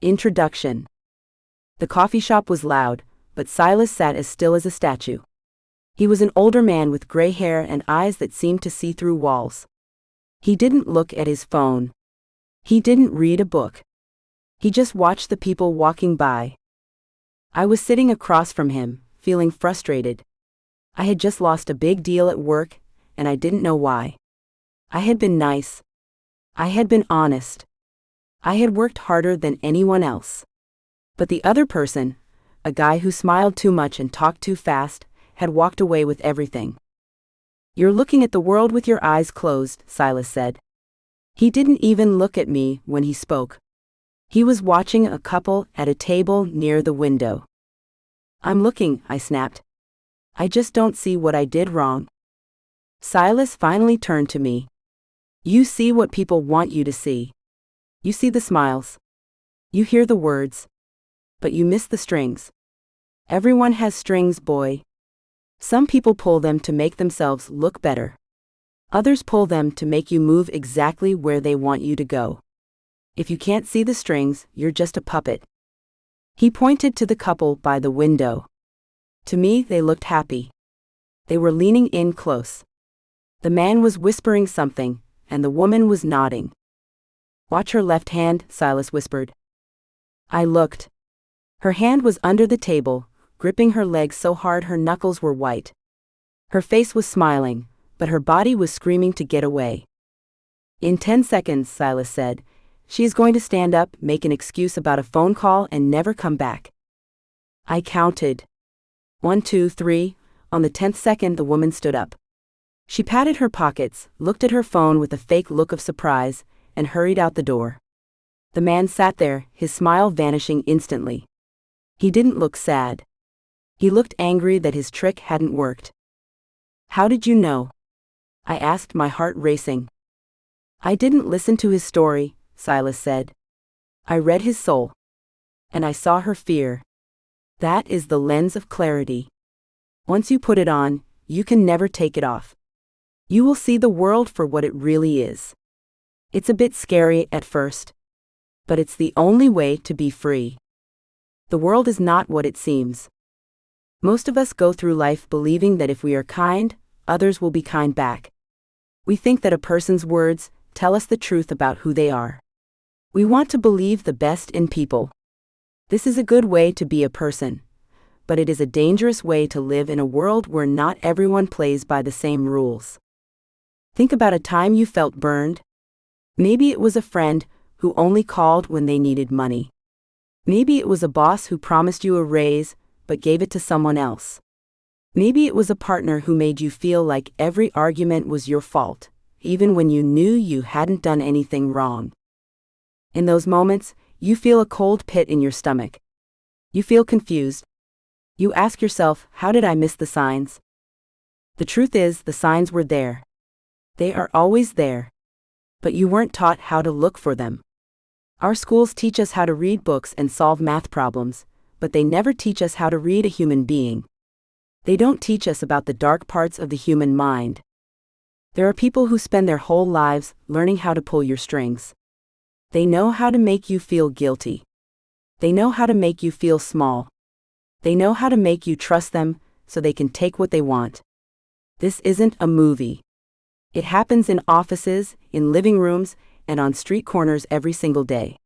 Introduction. The coffee shop was loud, but Silas sat as still as a statue. He was an older man with gray hair and eyes that seemed to see through walls. He didn't look at his phone. He didn't read a book. He just watched the people walking by. I was sitting across from him, feeling frustrated. I had just lost a big deal at work, and I didn't know why. I had been nice. I had been honest. I had worked harder than anyone else. But the other person, a guy who smiled too much and talked too fast, had walked away with everything. "You're looking at the world with your eyes closed," Silas said. He didn't even look at me when he spoke. He was watching a couple at a table near the window. "I'm looking," I snapped. "I just don't see what I did wrong." Silas finally turned to me. "You see what people want you to see. You see the smiles. You hear the words. But you miss the strings. Everyone has strings, boy. Some people pull them to make themselves look better. Others pull them to make you move exactly where they want you to go. If you can't see the strings, you're just a puppet." He pointed to the couple by the window. To me, they looked happy. They were leaning in close. The man was whispering something, and the woman was nodding. "Watch her left hand," Silas whispered. I looked. Her hand was under the table, gripping her legs so hard her knuckles were white. Her face was smiling, but her body was screaming to get away. "In 10 seconds, Silas said, she is going to stand up, make an excuse about a phone call, and never come back." I counted. 1, 2, 3. On the 10th second, the woman stood up. She patted her pockets, looked at her phone with a fake look of surprise, and hurried out the door. The man sat there, his smile vanishing instantly. He didn't look sad. He looked angry that his trick hadn't worked. "How did you know?" I asked, my heart racing. "I didn't listen to his story," Silas said. "I read his soul. And I saw her fear. That is the lens of clarity. Once you put it on, you can never take it off. You will see the world for what it really is. It's a bit scary at first. But it's the only way to be free. The world is not what it seems. Most of us go through life believing that if we are kind, others will be kind back. We think that a person's words tell us the truth about who they are. We want to believe the best in people. This is a good way to be a person, but it is a dangerous way to live in a world where not everyone plays by the same rules. Think about a time you felt burned. Maybe it was a friend who only called when they needed money. Maybe it was a boss who promised you a raise but gave it to someone else. Maybe it was a partner who made you feel like every argument was your fault, even when you knew you hadn't done anything wrong. In those moments, you feel a cold pit in your stomach. You feel confused. You ask yourself, how did I miss the signs? The truth is, the signs were there. They are always there. But you weren't taught how to look for them. Our schools teach us how to read books and solve math problems, but they never teach us how to read a human being. They don't teach us about the dark parts of the human mind. There are people who spend their whole lives learning how to pull your strings. They know how to make you feel guilty. They know how to make you feel small. They know how to make you trust them so they can take what they want. This isn't a movie. It happens in offices, in living rooms, and on street corners every single day.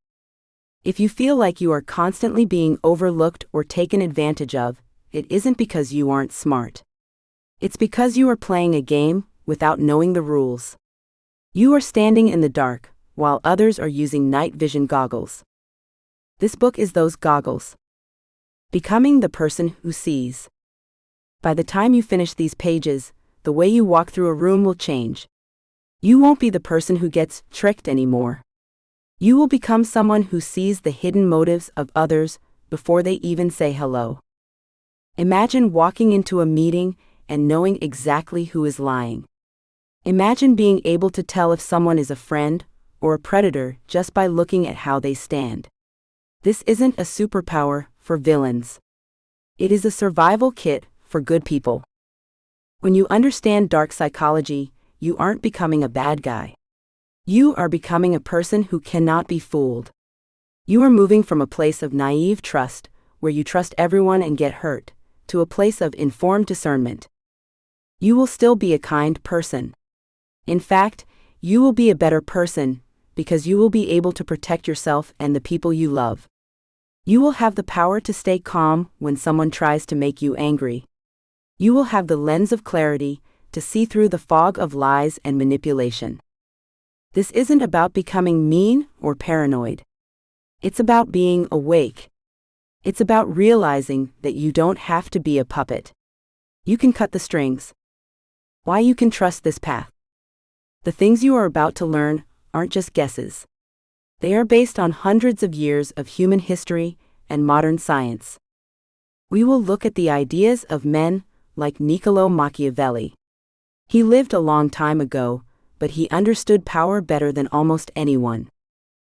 If you feel like you are constantly being overlooked or taken advantage of, it isn't because you aren't smart. It's because you are playing a game without knowing the rules. You are standing in the dark, while others are using night vision goggles. This book is those goggles. Becoming the person who sees. By the time you finish these pages, the way you walk through a room will change. You won't be the person who gets tricked anymore. You will become someone who sees the hidden motives of others before they even say hello. Imagine walking into a meeting and knowing exactly who is lying. Imagine being able to tell if someone is a friend or a predator just by looking at how they stand. This isn't a superpower for villains. It is a survival kit for good people. When you understand dark psychology, you aren't becoming a bad guy. You are becoming a person who cannot be fooled. You are moving from a place of naive trust, where you trust everyone and get hurt, to a place of informed discernment. You will still be a kind person. In fact, you will be a better person, because you will be able to protect yourself and the people you love. You will have the power to stay calm when someone tries to make you angry. You will have the lens of clarity to see through the fog of lies and manipulation. This isn't about becoming mean or paranoid. It's about being awake. It's about realizing that you don't have to be a puppet. You can cut the strings. Why you can trust this path. The things you are about to learn aren't just guesses. They are based on hundreds of years of human history and modern science. We will look at the ideas of men like Niccolò Machiavelli. He lived a long time ago, but he understood power better than almost anyone.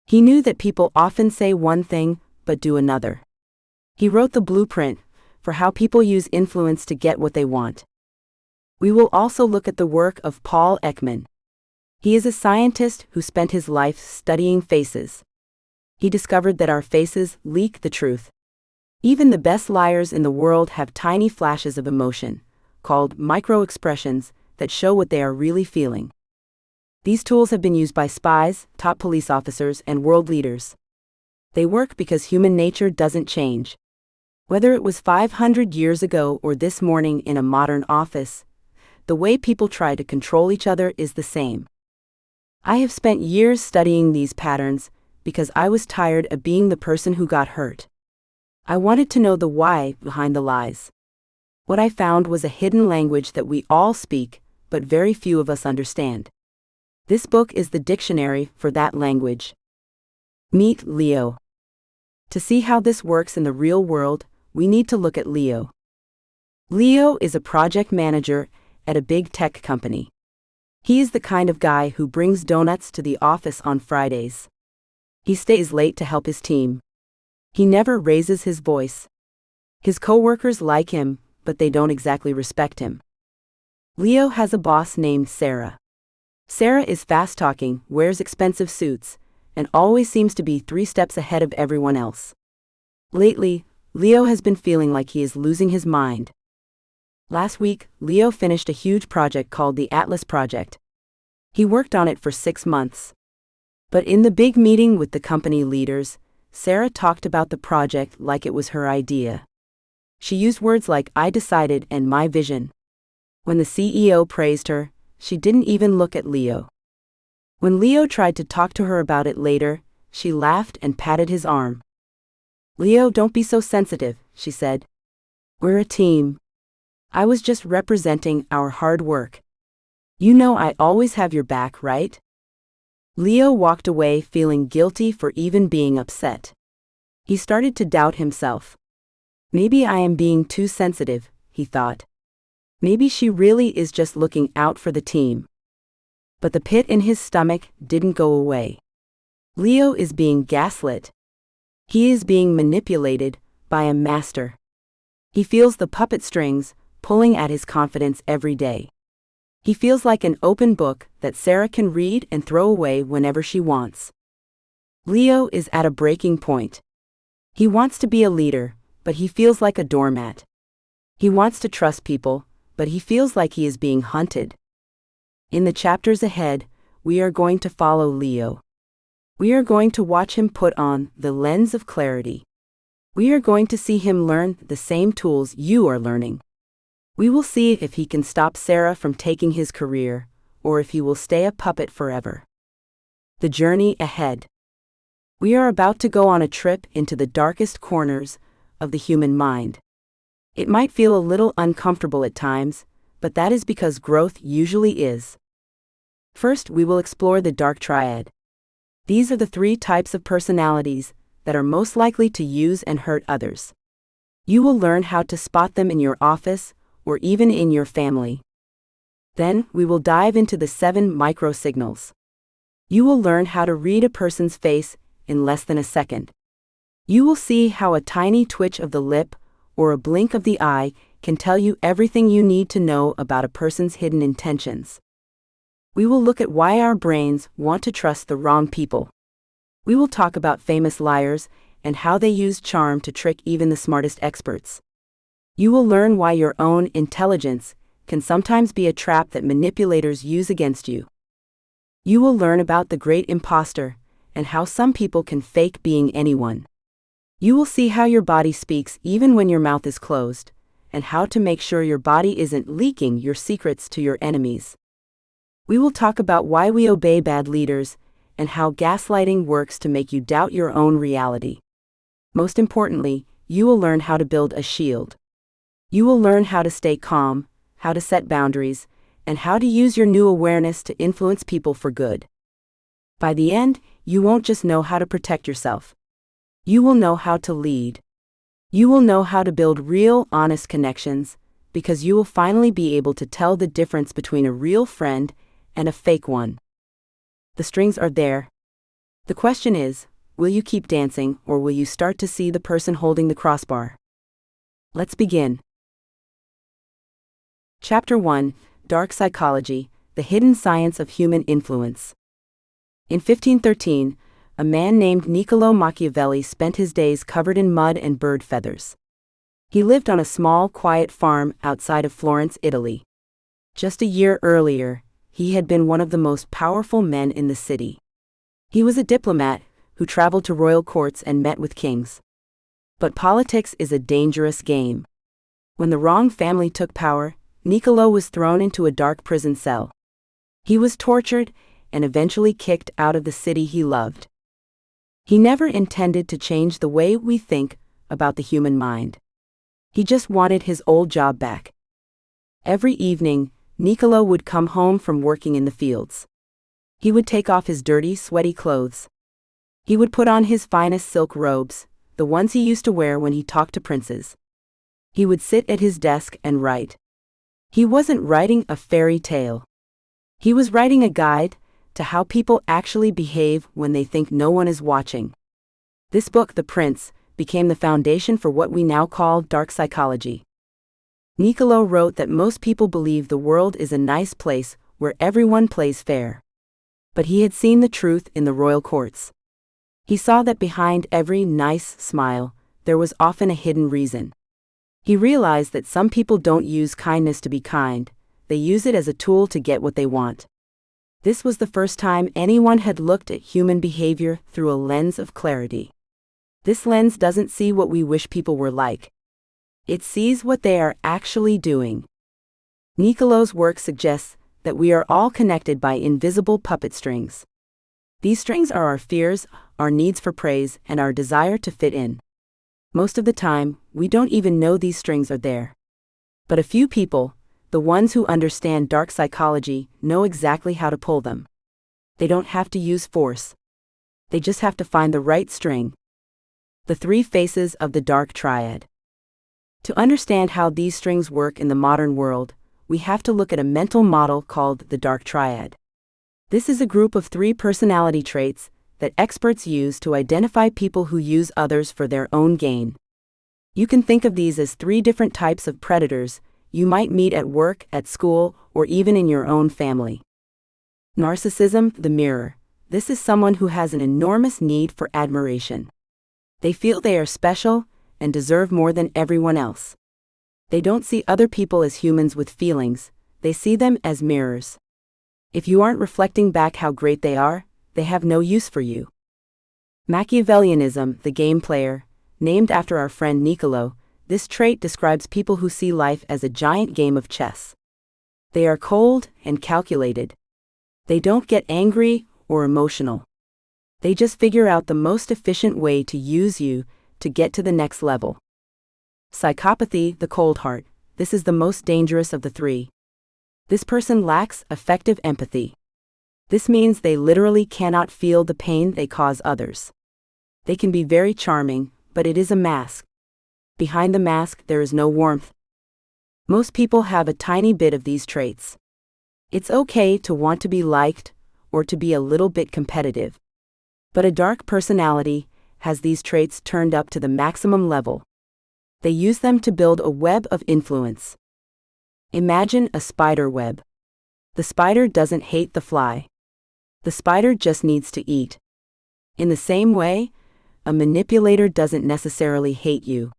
He knew that people often say one thing but do another. He wrote the blueprint for how people use influence to get what they want. We will also look at the work of Paul Ekman. He is a scientist who spent his life studying faces. He discovered that our faces leak the truth. Even the best liars in the world have tiny flashes of emotion, called micro-expressions, that show what they are really feeling. These tools have been used by spies, top police officers, and world leaders. They work because human nature doesn't change. Whether it was 500 years ago or this morning in a modern office, the way people try to control each other is the same. I have spent years studying these patterns because I was tired of being the person who got hurt. I wanted to know the why behind the lies. What I found was a hidden language that we all speak, but very few of us understand. This book is the dictionary for that language. Meet Leo. To see how this works in the real world, we need to look at Leo. Leo is a project manager at a big tech company. He is the kind of guy who brings donuts to the office on Fridays. He stays late to help his team. He never raises his voice. His coworkers like him, but they don't exactly respect him. Leo has a boss named Sarah. Sarah is fast-talking, wears expensive suits, and always seems to be 3 steps ahead of everyone else. Lately, Leo has been feeling like he is losing his mind. Last week, Leo finished a huge project called the Atlas Project. He worked on it for 6 months. But in the big meeting with the company leaders, Sarah talked about the project like it was her idea. She used words like "I decided" and "my vision." When the CEO praised her, she didn't even look at Leo. When Leo tried to talk to her about it later, she laughed and patted his arm. "Leo, don't be so sensitive," she said. "We're a team. I was just representing our hard work. You know I always have your back, right?" Leo walked away feeling guilty for even being upset. He started to doubt himself. Maybe I am being too sensitive, he thought. Maybe she really is just looking out for the team. But the pit in his stomach didn't go away. Leo is being gaslit. He is being manipulated by a master. He feels the puppet strings pulling at his confidence every day. He feels like an open book that Sarah can read and throw away whenever she wants. Leo is at a breaking point. He wants to be a leader, but he feels like a doormat. He wants to trust people, but he feels like he is being hunted. In the chapters ahead, we are going to follow Leo. We are going to watch him put on the lens of clarity. We are going to see him learn the same tools you are learning. We will see if he can stop Sarah from taking his career, or if he will stay a puppet forever. The journey ahead. We are about to go on a trip into the darkest corners of the human mind. It might feel a little uncomfortable at times, but that is because growth usually is. First, we will explore the dark triad. These are the 3 types of personalities that are most likely to use and hurt others. You will learn how to spot them in your office, or even in your family. Then, we will dive into the 7 micro-signals. You will learn how to read a person's face in less than a second. You will see how a tiny twitch of the lip or a blink of the eye can tell you everything you need to know about a person's hidden intentions. We will look at why our brains want to trust the wrong people. We will talk about famous liars and how they use charm to trick even the smartest experts. You will learn why your own intelligence can sometimes be a trap that manipulators use against you. You will learn about the great imposter and how some people can fake being anyone. You will see how your body speaks even when your mouth is closed, and how to make sure your body isn't leaking your secrets to your enemies. We will talk about why we obey bad leaders and how gaslighting works to make you doubt your own reality. Most importantly, you will learn how to build a shield. You will learn how to stay calm, how to set boundaries, and how to use your new awareness to influence people for good. By the end, you won't just know how to protect yourself. You will know how to lead. You will know how to build real, honest connections, because you will finally be able to tell the difference between a real friend and a fake one. The strings are there. The question is, will you keep dancing or will you start to see the person holding the crossbar? Let's begin. Chapter 1, Dark Psychology, the Hidden Science of Human Influence. In 1513, a man named Niccolò Machiavelli spent his days covered in mud and bird feathers. He lived on a small, quiet farm outside of Florence, Italy. Just a year earlier, he had been one of the most powerful men in the city. He was a diplomat who traveled to royal courts and met with kings. But politics is a dangerous game. When the wrong family took power, Niccolò was thrown into a dark prison cell. He was tortured and eventually kicked out of the city he loved. He never intended to change the way we think about the human mind. He just wanted his old job back. Every evening, Niccolò would come home from working in the fields. He would take off his dirty, sweaty clothes. He would put on his finest silk robes, the ones he used to wear when he talked to princes. He would sit at his desk and write. He wasn't writing a fairy tale. He was writing a guide to how people actually behave when they think no one is watching. This book, The Prince, became the foundation for what we now call dark psychology. Niccolò wrote that most people believe the world is a nice place where everyone plays fair. But he had seen the truth in the royal courts. He saw that behind every nice smile, there was often a hidden reason. He realized that some people don't use kindness to be kind, they use it as a tool to get what they want. This was the first time anyone had looked at human behavior through a lens of clarity. This lens doesn't see what we wish people were like. It sees what they are actually doing. Niccolò's work suggests that we are all connected by invisible puppet strings. These strings are our fears, our needs for praise, and our desire to fit in. Most of the time, we don't even know these strings are there. But a few people, the ones who understand dark psychology, know exactly how to pull them. They don't have to use force. They just have to find the right string. The three faces of the dark triad. To understand how these strings work in the modern world, we have to look at a mental model called the dark triad. This is a group of 3 personality traits that experts use to identify people who use others for their own gain. You can think of these as 3 different types of predators you might meet at work, at school, or even in your own family. Narcissism, the mirror. This is someone who has an enormous need for admiration. They feel they are special and deserve more than everyone else. They don't see other people as humans with feelings, they see them as mirrors. If you aren't reflecting back how great they are, they have no use for you. Machiavellianism, the game player. Named after our friend Niccolò, this trait describes people who see life as a giant game of chess. They are cold and calculated. They don't get angry or emotional. They just figure out the most efficient way to use you to get to the next level. Psychopathy, the cold heart. This is the most dangerous of the 3. This person lacks effective empathy. This means they literally cannot feel the pain they cause others. They can be very charming, but it is a mask. Behind the mask, there is no warmth. Most people have a tiny bit of these traits. It's okay to want to be liked or to be a little bit competitive. But a dark personality has these traits turned up to the maximum level. They use them to build a web of influence. Imagine a spider web. The spider doesn't hate the fly. The spider just needs to eat. In the same way, a manipulator doesn't necessarily hate you.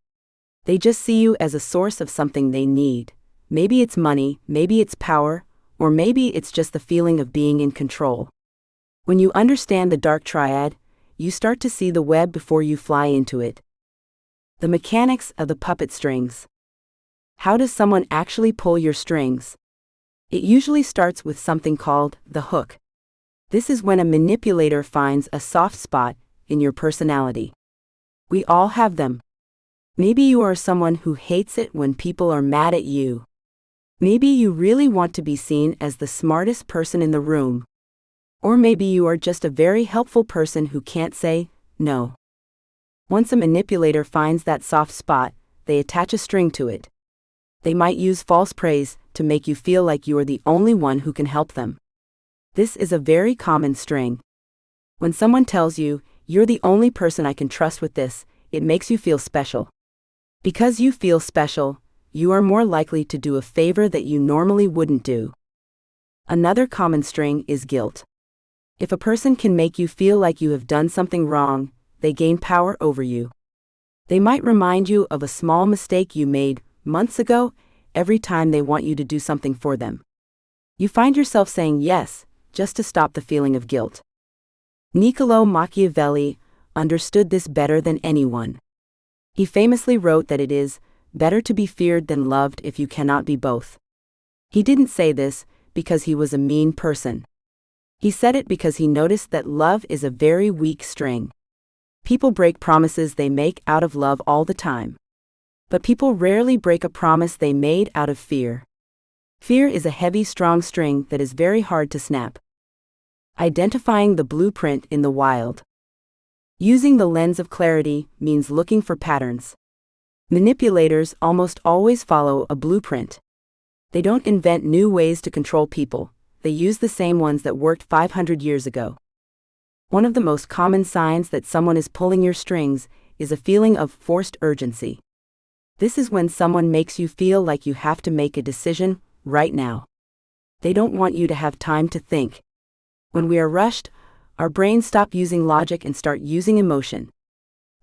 They just see you as a source of something they need. Maybe it's money, maybe it's power, or maybe it's just the feeling of being in control. When you understand the dark triad, you start to see the web before you fly into it. The mechanics of the puppet strings. How does someone actually pull your strings? It usually starts with something called the hook. This is when a manipulator finds a soft spot in your personality. We all have them. Maybe you are someone who hates it when people are mad at you. Maybe you really want to be seen as the smartest person in the room. Or maybe you are just a very helpful person who can't say no. Once a manipulator finds that soft spot, they attach a string to it. They might use false praise to make you feel like you are the only one who can help them. This is a very common string. When someone tells you, "You're the only person I can trust with this," it makes you feel special. Because you feel special, you are more likely to do a favor that you normally wouldn't do. Another common string is guilt. If a person can make you feel like you have done something wrong, they gain power over you. They might remind you of a small mistake you made months ago every time they want you to do something for them. You find yourself saying yes, just to stop the feeling of guilt. Niccolò Machiavelli understood this better than anyone. He famously wrote that it is better to be feared than loved if you cannot be both. He didn't say this because he was a mean person. He said it because he noticed that love is a very weak string. People break promises they make out of love all the time. But people rarely break a promise they made out of fear. Fear is a heavy, strong string that is very hard to snap. Identifying the blueprint in the wild. Using the lens of clarity means looking for patterns. Manipulators almost always follow a blueprint. They don't invent new ways to control people. They use the same ones that worked 500 years ago. One of the most common signs that someone is pulling your strings is a feeling of forced urgency. This is when someone makes you feel like you have to make a decision right now. They don't want you to have time to think. When we are rushed, our brains stop using logic and start using emotion.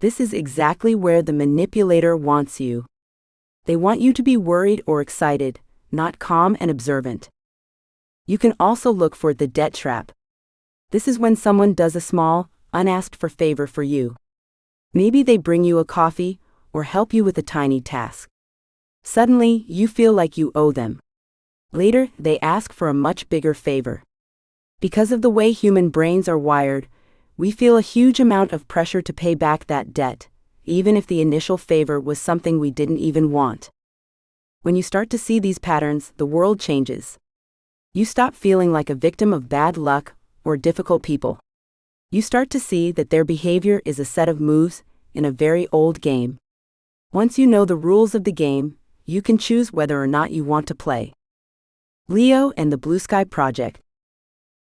This is exactly where the manipulator wants you. They want you to be worried or excited, not calm and observant. You can also look for the debt trap. This is when someone does a small, unasked for favor for you. Maybe they bring you a coffee or help you with a tiny task. Suddenly, you feel like you owe them. Later, they ask for a much bigger favor. Because of the way human brains are wired, we feel a huge amount of pressure to pay back that debt, even if the initial favor was something we didn't even want. When you start to see these patterns, the world changes. You stop feeling like a victim of bad luck or difficult people. You start to see that their behavior is a set of moves in a very old game. Once you know the rules of the game, you can choose whether or not you want to play. Leo and the Blue Sky Project.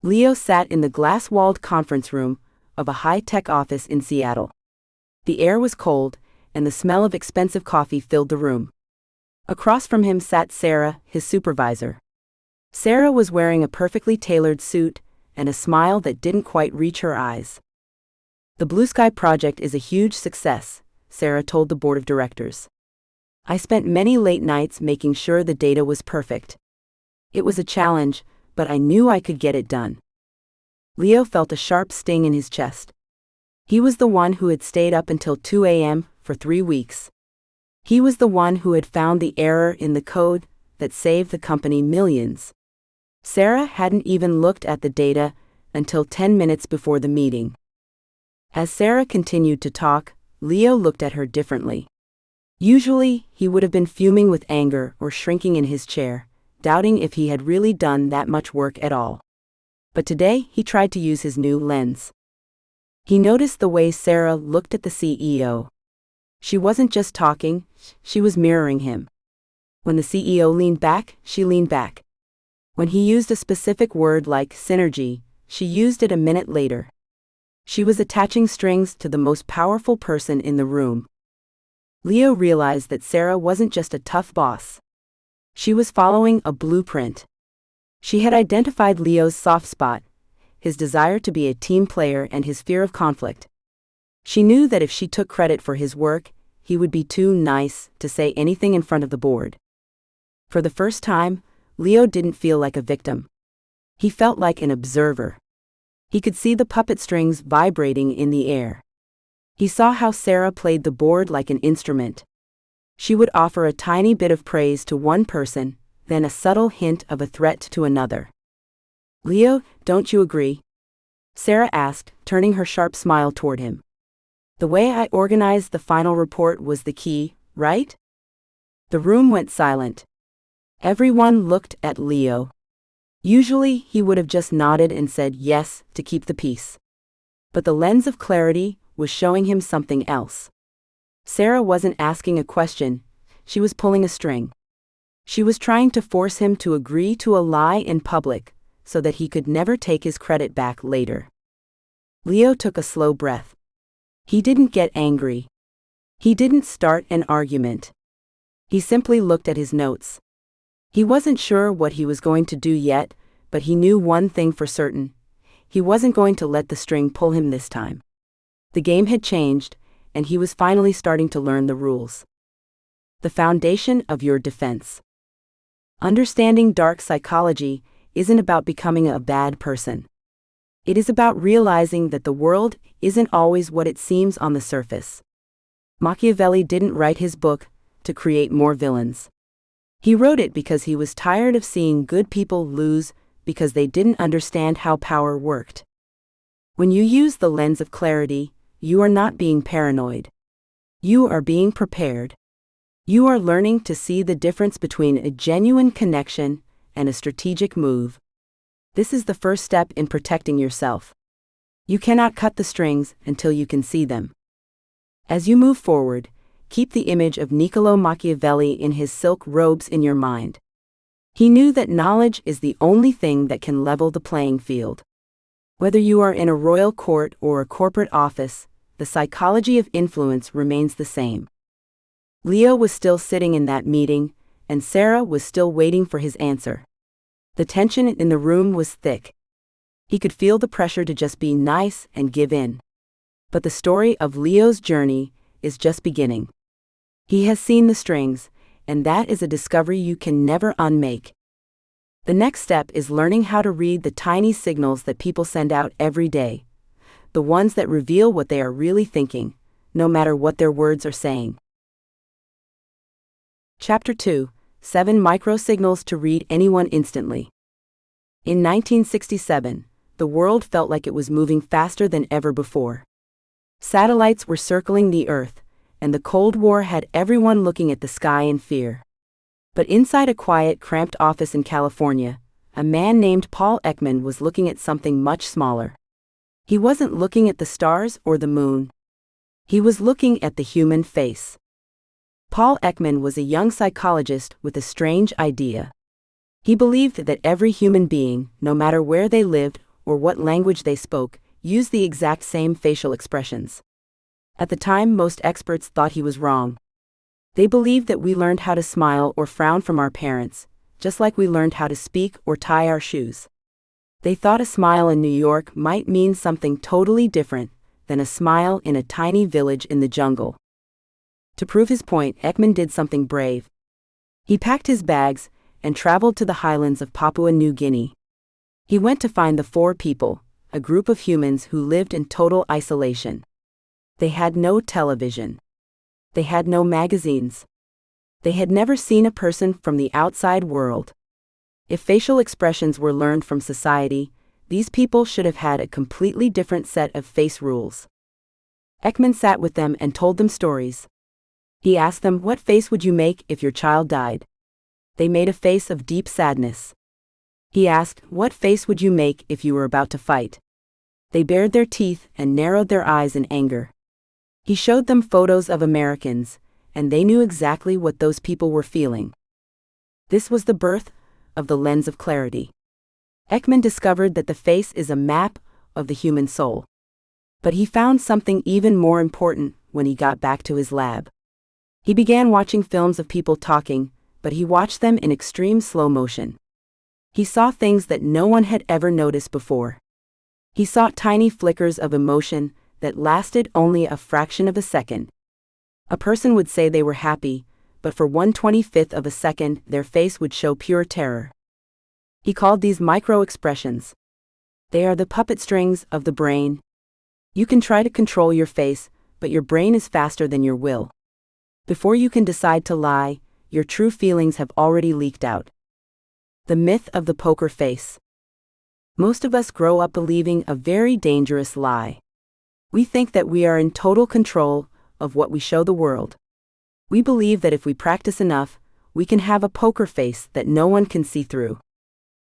Leo sat in the glass-walled conference room of a high-tech office in Seattle. The air was cold, and the smell of expensive coffee filled the room. Across from him sat Sarah, his supervisor. Sarah was wearing a perfectly tailored suit and a smile that didn't quite reach her eyes. "The Blue Sky Project is a huge success," Sarah told the board of directors. "I spent many late nights making sure the data was perfect. It was a challenge, but I knew I could get it done." Leo felt a sharp sting in his chest. He was the one who had stayed up until 2 a.m. for 3 weeks. He was the one who had found the error in the code that saved the company millions. Sarah hadn't even looked at the data until 10 minutes before the meeting. As Sarah continued to talk, Leo looked at her differently. Usually, he would have been fuming with anger or shrinking in his chair, doubting if he had really done that much work at all. But today, he tried to use his new lens. He noticed the way Sarah looked at the CEO. She wasn't just talking, she was mirroring him. When the CEO leaned back, she leaned back. When he used a specific word like synergy, she used it a minute later. She was attaching strings to the most powerful person in the room. Leo realized that Sarah wasn't just a tough boss. She was following a blueprint. She had identified Leo's soft spot, his desire to be a team player and his fear of conflict. She knew that if she took credit for his work, he would be too nice to say anything in front of the board. For the first time, Leo didn't feel like a victim. He felt like an observer. He could see the puppet strings vibrating in the air. He saw how Sarah played the board like an instrument. She would offer a tiny bit of praise to one person, then a subtle hint of a threat to another. "Leo, don't you agree?" Sarah asked, turning her sharp smile toward him. "The way I organized the final report was the key, right?" The room went silent. Everyone looked at Leo. Usually, he would have just nodded and said yes to keep the peace. But the lens of clarity was showing him something else. Sarah wasn't asking a question, she was pulling a string. She was trying to force him to agree to a lie in public, so that he could never take his credit back later. Leo took a slow breath. He didn't get angry. He didn't start an argument. He simply looked at his notes. He wasn't sure what he was going to do yet, but he knew one thing for certain. He wasn't going to let the string pull him this time. The game had changed, and he was finally starting to learn the rules. The foundation of your defense. Understanding dark psychology isn't about becoming a bad person. It is about realizing that the world isn't always what it seems on the surface. Machiavelli didn't write his book to create more villains. He wrote it because he was tired of seeing good people lose because they didn't understand how power worked. When you use the lens of clarity, you are not being paranoid. You are being prepared. You are learning to see the difference between a genuine connection and a strategic move. This is the first step in protecting yourself. You cannot cut the strings until you can see them. As you move forward, keep the image of Niccolò Machiavelli in his silk robes in your mind. He knew that knowledge is the only thing that can level the playing field. Whether you are in a royal court or a corporate office, the psychology of influence remains the same. Leo was still sitting in that meeting, and Sarah was still waiting for his answer. The tension in the room was thick. He could feel the pressure to just be nice and give in. But the story of Leo's journey is just beginning. He has seen the strings, and that is a discovery you can never unmake. The next step is learning how to read the tiny signals that people send out every day, the ones that reveal what they are really thinking, no matter what their words are saying. Chapter 2: 7 Micro-Signals to Read Anyone Instantly. In 1967, the world felt like it was moving faster than ever before. Satellites were circling the Earth, and the Cold War had everyone looking at the sky in fear. But inside a quiet, cramped office in California, a man named Paul Ekman was looking at something much smaller. He wasn't looking at the stars or the moon. He was looking at the human face. Paul Ekman was a young psychologist with a strange idea. He believed that every human being, no matter where they lived or what language they spoke, used the exact same facial expressions. At the time, most experts thought he was wrong. They believed that we learned how to smile or frown from our parents, just like we learned how to speak or tie our shoes. They thought a smile in New York might mean something totally different than a smile in a tiny village in the jungle. To prove his point, Ekman did something brave. He packed his bags and traveled to the highlands of Papua New Guinea. He went to find the Four People, a group of humans who lived in total isolation. They had no television. They had no magazines. They had never seen a person from the outside world. If facial expressions were learned from society, these people should have had a completely different set of face rules. Ekman sat with them and told them stories. He asked them, "What face would you make if your child died?" They made a face of deep sadness. He asked, "What face would you make if you were about to fight?" They bared their teeth and narrowed their eyes in anger. He showed them photos of Americans, and they knew exactly what those people were feeling. This was the birth of the lens of clarity. Ekman discovered that the face is a map of the human soul. But he found something even more important when he got back to his lab. He began watching films of people talking, but he watched them in extreme slow motion. He saw things that no one had ever noticed before. He saw tiny flickers of emotion that lasted only a fraction of a second. A person would say they were happy, but for 1/25th of a second their face would show pure terror. He called these micro-expressions. They are the puppet strings of the brain. You can try to control your face, but your brain is faster than your will. Before you can decide to lie, your true feelings have already leaked out. The myth of the poker face. Most of us grow up believing a very dangerous lie. We think that we are in total control of what we show the world. We believe that if we practice enough, we can have a poker face that no one can see through.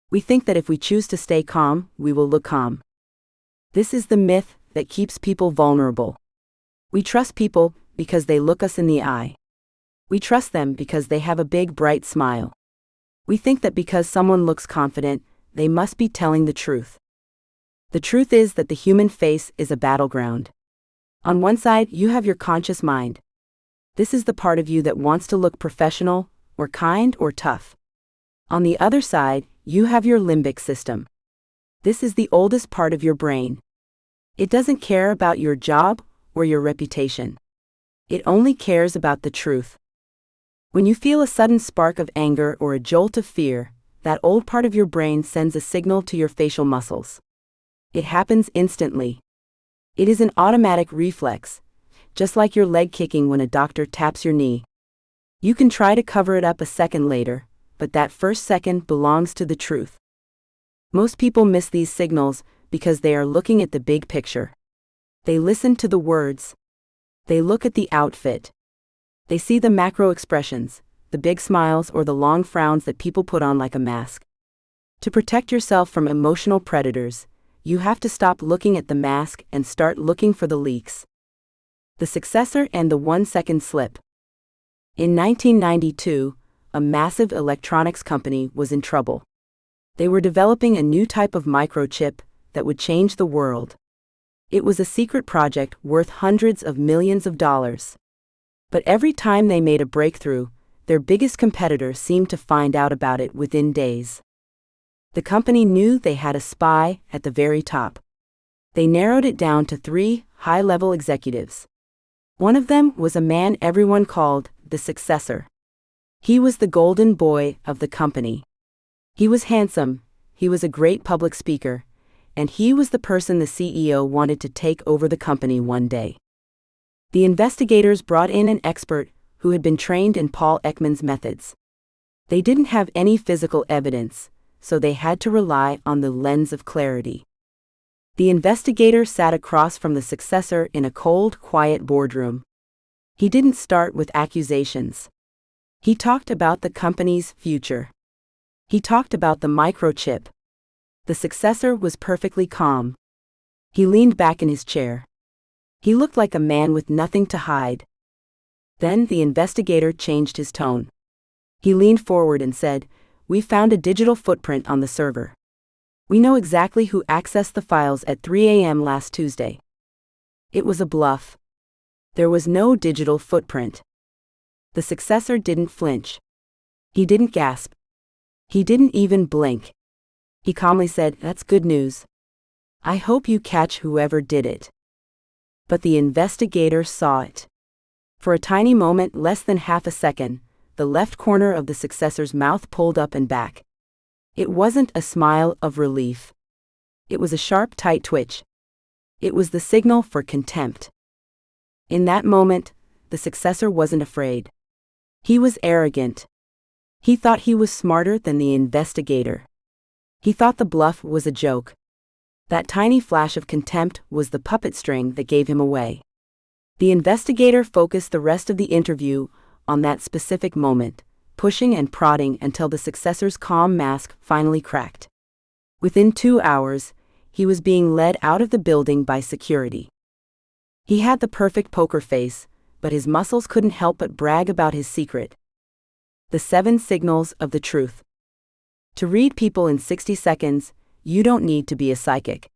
We think that if we choose to stay calm, we will look calm. This is the myth that keeps people vulnerable. We trust people because they look us in the eye. We trust them because they have a big, bright smile. We think that because someone looks confident, they must be telling the truth. The truth is that the human face is a battleground. On one side, you have your conscious mind. This is the part of you that wants to look professional, or kind, or tough. On the other side, you have your limbic system. This is the oldest part of your brain. It doesn't care about your job or your reputation. It only cares about the truth. When you feel a sudden spark of anger or a jolt of fear, that old part of your brain sends a signal to your facial muscles. It happens instantly. It is an automatic reflex, just like your leg kicking when a doctor taps your knee. You can try to cover it up a second later, but that first second belongs to the truth. Most people miss these signals because they are looking at the big picture. They listen to the words. They look at the outfit. They see the macro expressions, the big smiles or the long frowns that people put on like a mask. To protect yourself from emotional predators, you have to stop looking at the mask and start looking for the leaks. The successor and the 1-second slip. In 1992, a massive electronics company was in trouble. They were developing a new type of microchip that would change the world. It was a secret project worth hundreds of millions of dollars. But every time they made a breakthrough, their biggest competitor seemed to find out about it within days. The company knew they had a spy at the very top. They narrowed it down to 3 high-level executives. One of them was a man everyone called the successor. He was the golden boy of the company. He was handsome, he was a great public speaker, and he was the person the CEO wanted to take over the company one day. The investigators brought in an expert who had been trained in Paul Ekman's methods. They didn't have any physical evidence, so they had to rely on the lens of clarity. The investigator sat across from the successor in a cold, quiet boardroom. He didn't start with accusations. He talked about the company's future. He talked about the microchip. The successor was perfectly calm. He leaned back in his chair. He looked like a man with nothing to hide. Then the investigator changed his tone. He leaned forward and said, "We found a digital footprint on the server. We know exactly who accessed the files at 3 a.m. last Tuesday." It was a bluff. There was no digital footprint. The successor didn't flinch. He didn't gasp. He didn't even blink. He calmly said, "That's good news. I hope you catch whoever did it." But the investigator saw it. For a tiny moment, less than half a second, the left corner of the successor's mouth pulled up and back. It wasn't a smile of relief. It was a sharp, tight twitch. It was the signal for contempt. In that moment, the successor wasn't afraid. He was arrogant. He thought he was smarter than the investigator. He thought the bluff was a joke. That tiny flash of contempt was the puppet string that gave him away. The investigator focused the rest of the interview on that specific moment, pushing and prodding until the successor's calm mask finally cracked. Within 2 hours, he was being led out of the building by security. He had the perfect poker face, but his muscles couldn't help but brag about his secret. The 7 signals of the truth. To read people in 60 seconds, you don't need to be a psychic.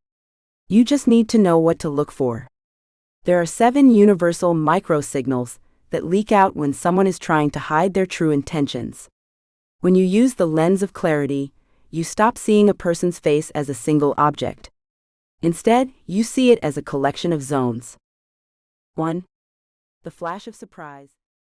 You just need to know what to look for. There are 7 universal micro-signals that leak out when someone is trying to hide their true intentions. When you use the lens of clarity, you stop seeing a person's face as a single object. Instead, you see it as a collection of zones. 1. The flash of surprise.